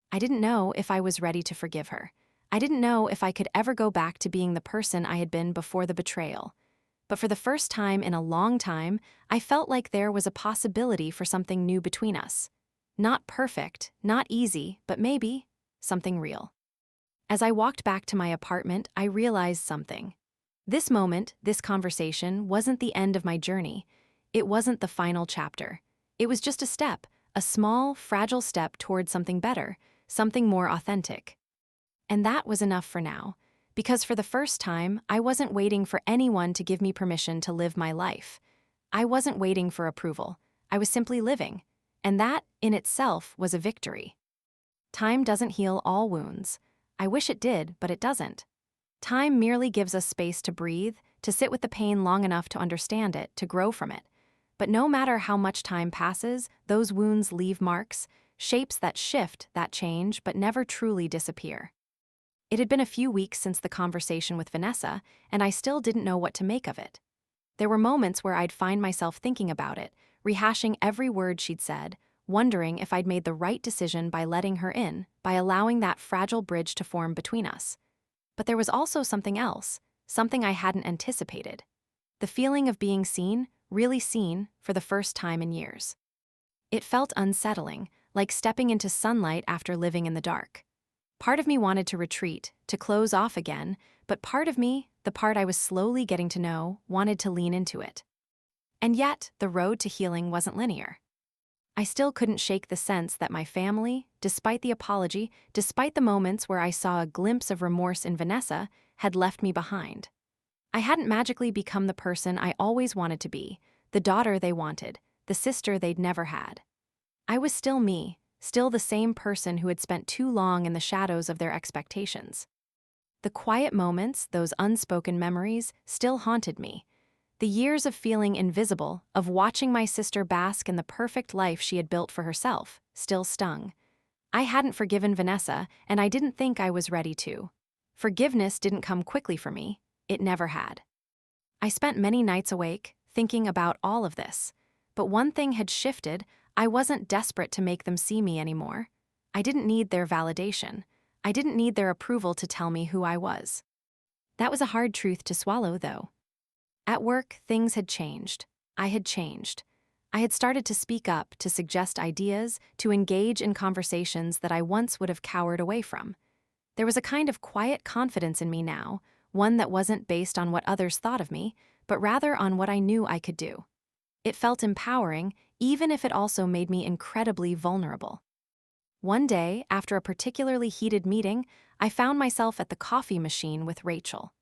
I didn't know if I was ready to forgive her. I didn't know if I could ever go back to being the person I had been before the betrayal. But for the first time in a long time, I felt like there was a possibility for something new between us. Not perfect, not easy, but maybe something real. As I walked back to my apartment, I realized something. This moment, this conversation, wasn't the end of my journey. It wasn't the final chapter. It was just a step, a small, fragile step toward something better, something more authentic. And that was enough for now, because for the first time, I wasn't waiting for anyone to give me permission to live my life. I wasn't waiting for approval. I was simply living. And that, in itself, was a victory. Time doesn't heal all wounds. I wish it did, but it doesn't. Time merely gives us space to breathe, to sit with the pain long enough to understand it, to grow from it. But no matter how much time passes, those wounds leave marks, shapes that shift, that change, but never truly disappear. It had been a few weeks since the conversation with Vanessa, and I still didn't know what to make of it. There were moments where I'd find myself thinking about it, rehashing every word she'd said, wondering if I'd made the right decision by letting her in, by allowing that fragile bridge to form between us. But there was also something else, something I hadn't anticipated. The feeling of being seen, really seen, for the first time in years. It felt unsettling, like stepping into sunlight after living in the dark. Part of me wanted to retreat, to close off again, but part of me, the part I was slowly getting to know, wanted to lean into it. And yet, the road to healing wasn't linear. I still couldn't shake the sense that my family, despite the apology, despite the moments where I saw a glimpse of remorse in Vanessa, had left me behind. I hadn't magically become the person I always wanted to be, the daughter they wanted, the sister they'd never had. I was still me, still the same person who had spent too long in the shadows of their expectations. The quiet moments, those unspoken memories, still haunted me. The years of feeling invisible, of watching my sister bask in the perfect life she had built for herself, still stung. I hadn't forgiven Vanessa, and I didn't think I was ready to. Forgiveness didn't come quickly for me. It never had. I spent many nights awake, thinking about all of this. But one thing had shifted. I wasn't desperate to make them see me anymore. I didn't need their validation. I didn't need their approval to tell me who I was. That was a hard truth to swallow, though. At work, things had changed. I had changed. I had started to speak up, to suggest ideas, to engage in conversations that I once would have cowered away from. There was a kind of quiet confidence in me now, one that wasn't based on what others thought of me, but rather on what I knew I could do. It felt empowering, even if it also made me incredibly vulnerable. One day, after a particularly heated meeting, I found myself at the coffee machine with Rachel.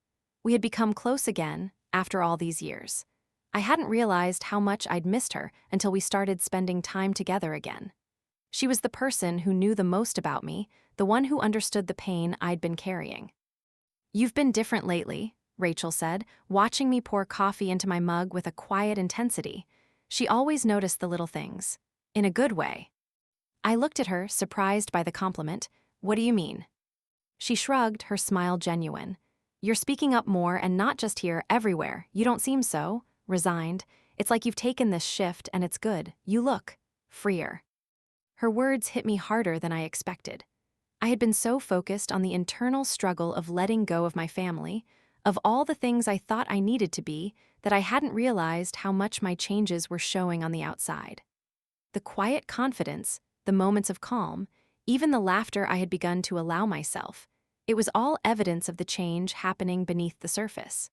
We had become close again, after all these years. I hadn't realized how much I'd missed her until we started spending time together again. She was the person who knew the most about me, the one who understood the pain I'd been carrying. "You've been different lately," Rachel said, watching me pour coffee into my mug with a quiet intensity. She always noticed the little things. In a good way. I looked at her, surprised by the compliment. "What do you mean?" She shrugged, her smile genuine. "You're speaking up more, and not just here, everywhere. You don't seem so resigned. It's like you've taken this shift, and it's good. You look freer." Her words hit me harder than I expected. I had been so focused on the internal struggle of letting go of my family, of all the things I thought I needed to be, that I hadn't realized how much my changes were showing on the outside. The quiet confidence, the moments of calm, even the laughter I had begun to allow myself, it was all evidence of the change happening beneath the surface.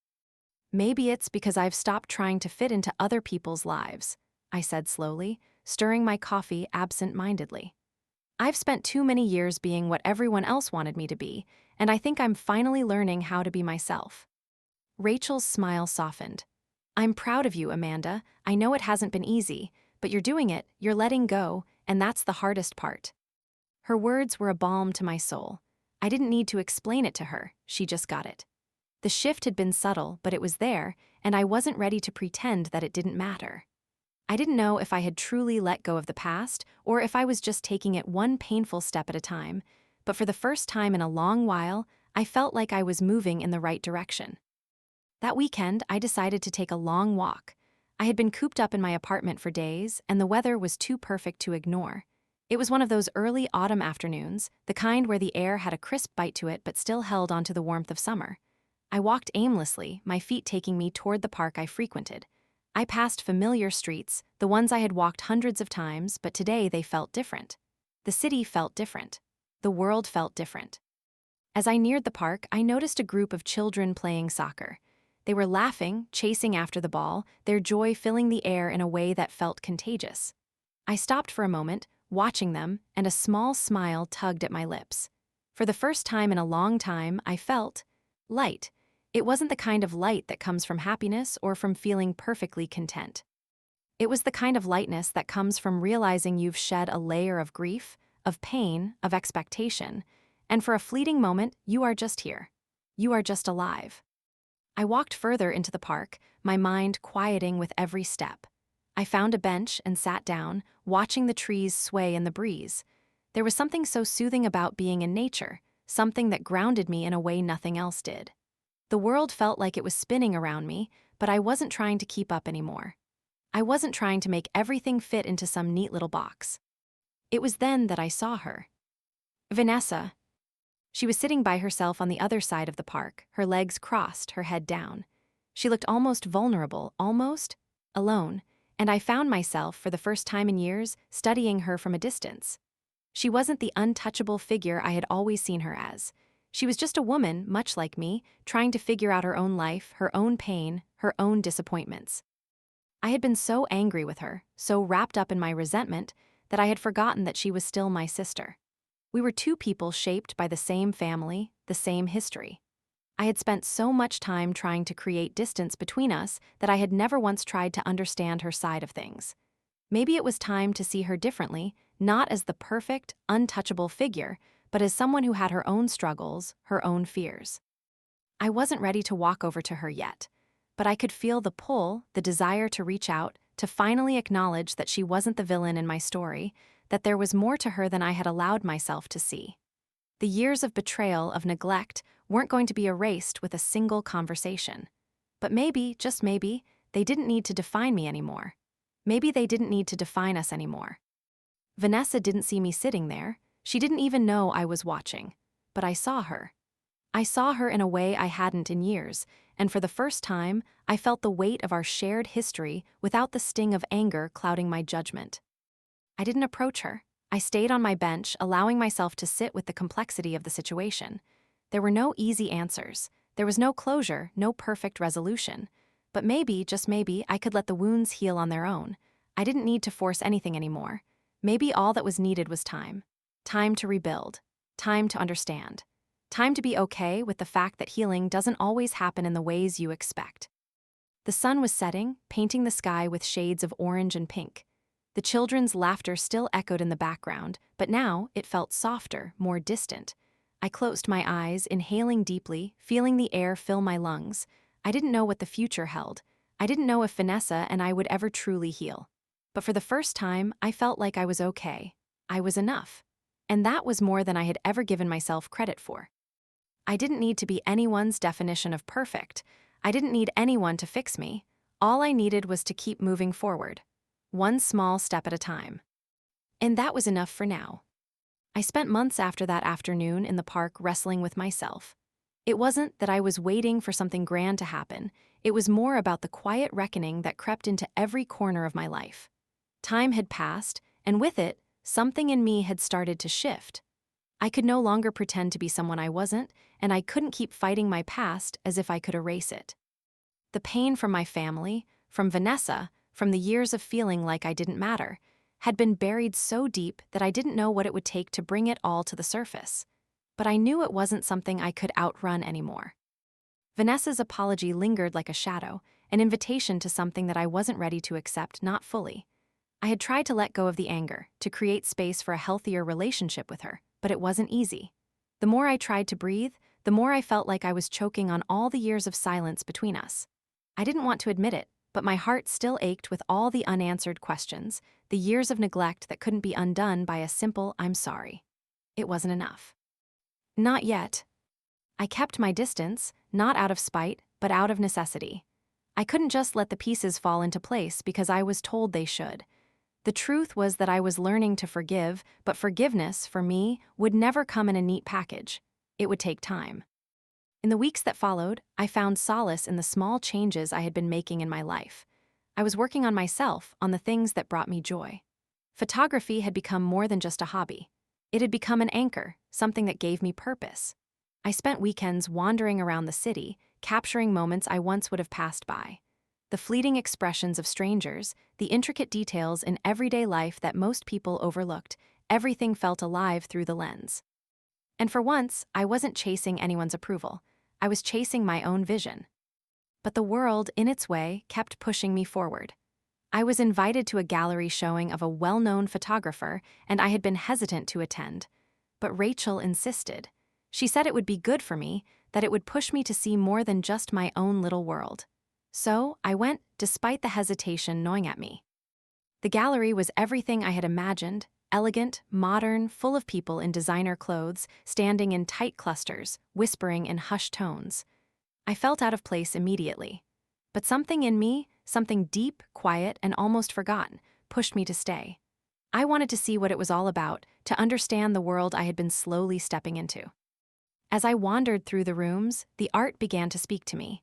"Maybe it's because I've stopped trying to fit into other people's lives," I said slowly, stirring my coffee absent-mindedly. "I've spent too many years being what everyone else wanted me to be, and I think I'm finally learning how to be myself." Rachel's smile softened. "I'm proud of you, Amanda. I know it hasn't been easy, but you're doing it, you're letting go, and that's the hardest part." Her words were a balm to my soul. I didn't need to explain it to her, she just got it. The shift had been subtle, but it was there, and I wasn't ready to pretend that it didn't matter. I didn't know if I had truly let go of the past, or if I was just taking it one painful step at a time, but for the first time in a long while, I felt like I was moving in the right direction. That weekend, I decided to take a long walk. I had been cooped up in my apartment for days, and the weather was too perfect to ignore. It was one of those early autumn afternoons, the kind where the air had a crisp bite to it but still held onto the warmth of summer. I walked aimlessly, my feet taking me toward the park I frequented. I passed familiar streets, the ones I had walked hundreds of times, but today they felt different. The city felt different. The world felt different. As I neared the park, I noticed a group of children playing soccer. They were laughing, chasing after the ball, their joy filling the air in a way that felt contagious. I stopped for a moment, watching them, and a small smile tugged at my lips. For the first time in a long time, I felt light. It wasn't the kind of light that comes from happiness or from feeling perfectly content. It was the kind of lightness that comes from realizing you've shed a layer of grief, of pain, of expectation, and for a fleeting moment, you are just here. You are just alive. I walked further into the park, my mind quieting with every step. I found a bench and sat down, watching the trees sway in the breeze. There was something so soothing about being in nature, something that grounded me in a way nothing else did. The world felt like it was spinning around me, but I wasn't trying to keep up anymore. I wasn't trying to make everything fit into some neat little box. It was then that I saw her. Vanessa. She was sitting by herself on the other side of the park, her legs crossed, her head down. She looked almost vulnerable, almost alone, and I found myself, for the first time in years, studying her from a distance. She wasn't the untouchable figure I had always seen her as. She was just a woman, much like me, trying to figure out her own life, her own pain, her own disappointments. I had been so angry with her, so wrapped up in my resentment, that I had forgotten that she was still my sister. We were two people shaped by the same family, the same history. I had spent so much time trying to create distance between us that I had never once tried to understand her side of things. Maybe it was time to see her differently, not as the perfect, untouchable figure, but as someone who had her own struggles, her own fears. I wasn't ready to walk over to her yet, but I could feel the pull, the desire to reach out, to finally acknowledge that she wasn't the villain in my story, that there was more to her than I had allowed myself to see. The years of betrayal, of neglect, weren't going to be erased with a single conversation. But maybe, just maybe, they didn't need to define me anymore. Maybe they didn't need to define us anymore. Vanessa didn't see me sitting there. She didn't even know I was watching. But I saw her. I saw her in a way I hadn't in years, and for the first time, I felt the weight of our shared history without the sting of anger clouding my judgment. I didn't approach her. I stayed on my bench, allowing myself to sit with the complexity of the situation. There were no easy answers. There was no closure, no perfect resolution. But maybe, just maybe, I could let the wounds heal on their own. I didn't need to force anything anymore. Maybe all that was needed was time. Time to rebuild. Time to understand. Time to be okay with the fact that healing doesn't always happen in the ways you expect. The sun was setting, painting the sky with shades of orange and pink. The children's laughter still echoed in the background, but now it felt softer, more distant. I closed my eyes, inhaling deeply, feeling the air fill my lungs. I didn't know what the future held. I didn't know if Vanessa and I would ever truly heal. But for the first time, I felt like I was okay. I was enough. And that was more than I had ever given myself credit for. I didn't need to be anyone's definition of perfect. I didn't need anyone to fix me. All I needed was to keep moving forward, one small step at a time. And that was enough for now. I spent months after that afternoon in the park wrestling with myself. It wasn't that I was waiting for something grand to happen. It was more about the quiet reckoning that crept into every corner of my life. Time had passed, and with it, something in me had started to shift. I could no longer pretend to be someone I wasn't, and I couldn't keep fighting my past as if I could erase it. The pain from my family, from Vanessa, from the years of feeling like I didn't matter, had been buried so deep that I didn't know what it would take to bring it all to the surface. But I knew it wasn't something I could outrun anymore. Vanessa's apology lingered like a shadow, an invitation to something that I wasn't ready to accept, not fully. I had tried to let go of the anger, to create space for a healthier relationship with her, but it wasn't easy. The more I tried to breathe, the more I felt like I was choking on all the years of silence between us. I didn't want to admit it, but my heart still ached with all the unanswered questions, the years of neglect that couldn't be undone by a simple "I'm sorry." It wasn't enough. Not yet. I kept my distance, not out of spite, but out of necessity. I couldn't just let the pieces fall into place because I was told they should. The truth was that I was learning to forgive, but forgiveness, for me, would never come in a neat package. It would take time. In the weeks that followed, I found solace in the small changes I had been making in my life. I was working on myself, on the things that brought me joy. Photography had become more than just a hobby. It had become an anchor, something that gave me purpose. I spent weekends wandering around the city, capturing moments I once would have passed by. The fleeting expressions of strangers, the intricate details in everyday life that most people overlooked, everything felt alive through the lens. And for once, I wasn't chasing anyone's approval. I was chasing my own vision. But the world, in its way, kept pushing me forward. I was invited to a gallery showing of a well-known photographer, and I had been hesitant to attend. But Rachel insisted. She said it would be good for me, that it would push me to see more than just my own little world. So I went, despite the hesitation gnawing at me. The gallery was everything I had imagined: elegant, modern, full of people in designer clothes, standing in tight clusters, whispering in hushed tones. I felt out of place immediately. But something in me, something deep, quiet, and almost forgotten, pushed me to stay. I wanted to see what it was all about, to understand the world I had been slowly stepping into. As I wandered through the rooms, the art began to speak to me.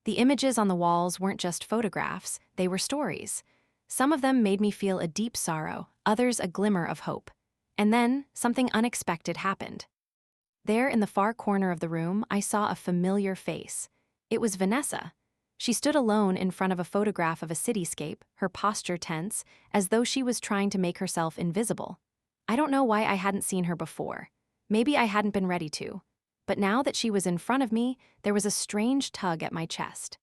The images on the walls weren't just photographs, they were stories. Some of them made me feel a deep sorrow, others a glimmer of hope. And then, something unexpected happened. There in the far corner of the room, I saw a familiar face. It was Vanessa. She stood alone in front of a photograph of a cityscape, her posture tense, as though she was trying to make herself invisible. I don't know why I hadn't seen her before. Maybe I hadn't been ready to. But now that she was in front of me, there was a strange tug at my chest.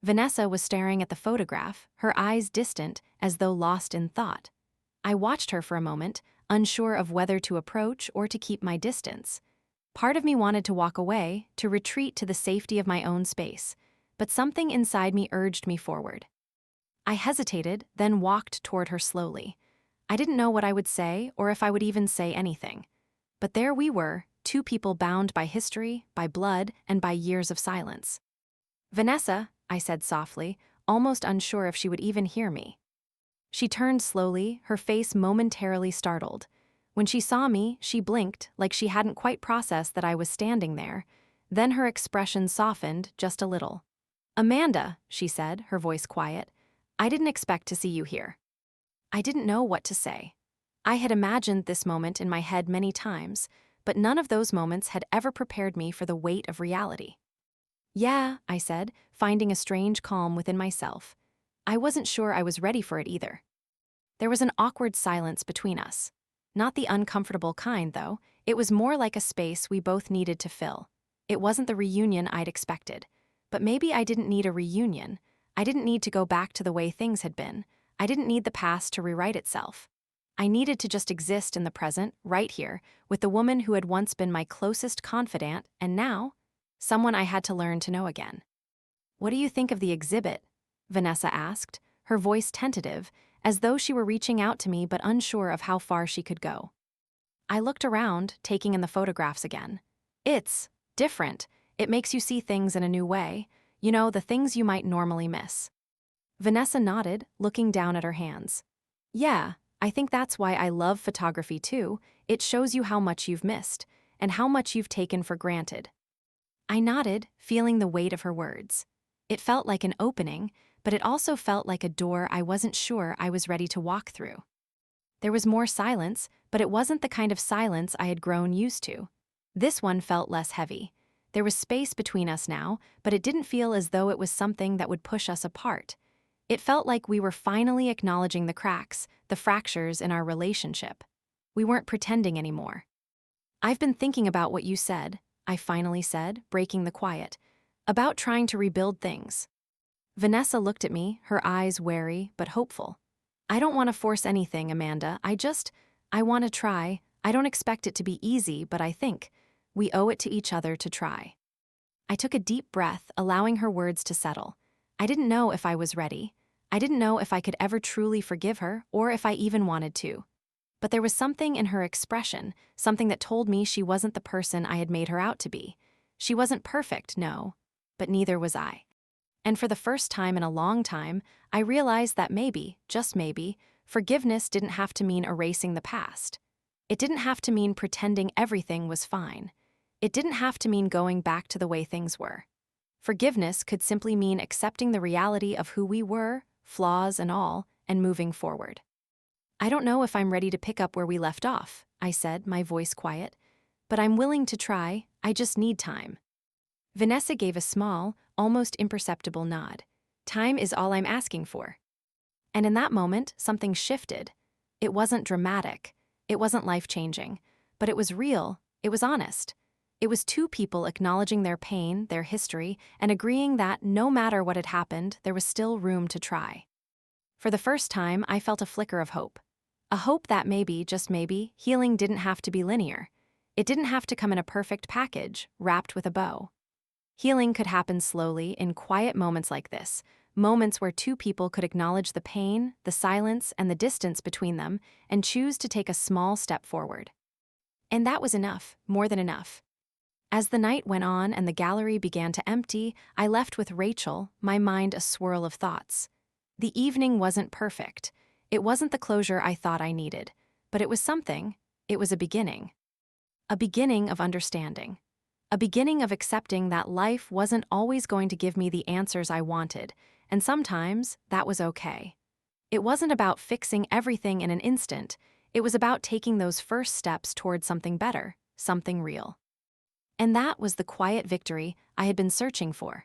Vanessa was staring at the photograph, her eyes distant, as though lost in thought. I watched her for a moment, unsure of whether to approach or to keep my distance. Part of me wanted to walk away, to retreat to the safety of my own space, but something inside me urged me forward. I hesitated, then walked toward her slowly. I didn't know what I would say or if I would even say anything. But there we were, two people bound by history, by blood, and by years of silence. "Vanessa," I said softly, almost unsure if she would even hear me. She turned slowly, her face momentarily startled. When she saw me, she blinked, like she hadn't quite processed that I was standing there. Then her expression softened just a little. "Amanda," she said, her voice quiet, "I didn't expect to see you here." I didn't know what to say. I had imagined this moment in my head many times, but none of those moments had ever prepared me for the weight of reality. "Yeah," I said, finding a strange calm within myself. I wasn't sure I was ready for it either. There was an awkward silence between us. Not the uncomfortable kind, though. It was more like a space we both needed to fill. It wasn't the reunion I'd expected. But maybe I didn't need a reunion. I didn't need to go back to the way things had been. I didn't need the past to rewrite itself. I needed to just exist in the present, right here, with the woman who had once been my closest confidant, and now, someone I had to learn to know again. "What do you think of the exhibit?" Vanessa asked, her voice tentative, as though she were reaching out to me but unsure of how far she could go. I looked around, taking in the photographs again. "It's different. It makes you see things in a new way. You know, the things you might normally miss." Vanessa nodded, looking down at her hands. "Yeah, I think that's why I love photography too. It shows you how much you've missed, and how much you've taken for granted." I nodded, feeling the weight of her words. It felt like an opening, but it also felt like a door I wasn't sure I was ready to walk through. There was more silence, but it wasn't the kind of silence I had grown used to. This one felt less heavy. There was space between us now, but it didn't feel as though it was something that would push us apart. It felt like we were finally acknowledging the cracks, the fractures in our relationship. We weren't pretending anymore. "I've been thinking about what you said," I finally said, breaking the quiet, "about trying to rebuild things." Vanessa looked at me, her eyes wary but hopeful. "I don't want to force anything, Amanda. I want to try. I don't expect it to be easy, but I think we owe it to each other to try." I took a deep breath, allowing her words to settle. I didn't know if I was ready. I didn't know if I could ever truly forgive her, or if I even wanted to. But there was something in her expression, something that told me she wasn't the person I had made her out to be. She wasn't perfect, no, but neither was I. And for the first time in a long time, I realized that maybe, just maybe, forgiveness didn't have to mean erasing the past. It didn't have to mean pretending everything was fine. It didn't have to mean going back to the way things were. Forgiveness could simply mean accepting the reality of who we were, flaws and all, and moving forward. "I don't know if I'm ready to pick up where we left off," I said, my voice quiet. "But I'm willing to try. I just need time." Vanessa gave a small, almost imperceptible nod. "Time is all I'm asking for." And in that moment, something shifted. It wasn't dramatic. It wasn't life-changing. But it was real. It was honest. It was two people acknowledging their pain, their history, and agreeing that no matter what had happened, there was still room to try. For the first time, I felt a flicker of hope. A hope that maybe, just maybe, healing didn't have to be linear. It didn't have to come in a perfect package, wrapped with a bow. Healing could happen slowly, in quiet moments like this, moments where two people could acknowledge the pain, the silence, and the distance between them, and choose to take a small step forward. And that was enough, more than enough. As the night went on and the gallery began to empty, I left with Rachel, my mind a swirl of thoughts. The evening wasn't perfect. It wasn't the closure I thought I needed, but it was something. It was a beginning. A beginning of understanding. A beginning of accepting that life wasn't always going to give me the answers I wanted, and sometimes that was okay. It wasn't about fixing everything in an instant. It was about taking those first steps toward something better, something real. And that was the quiet victory I had been searching for.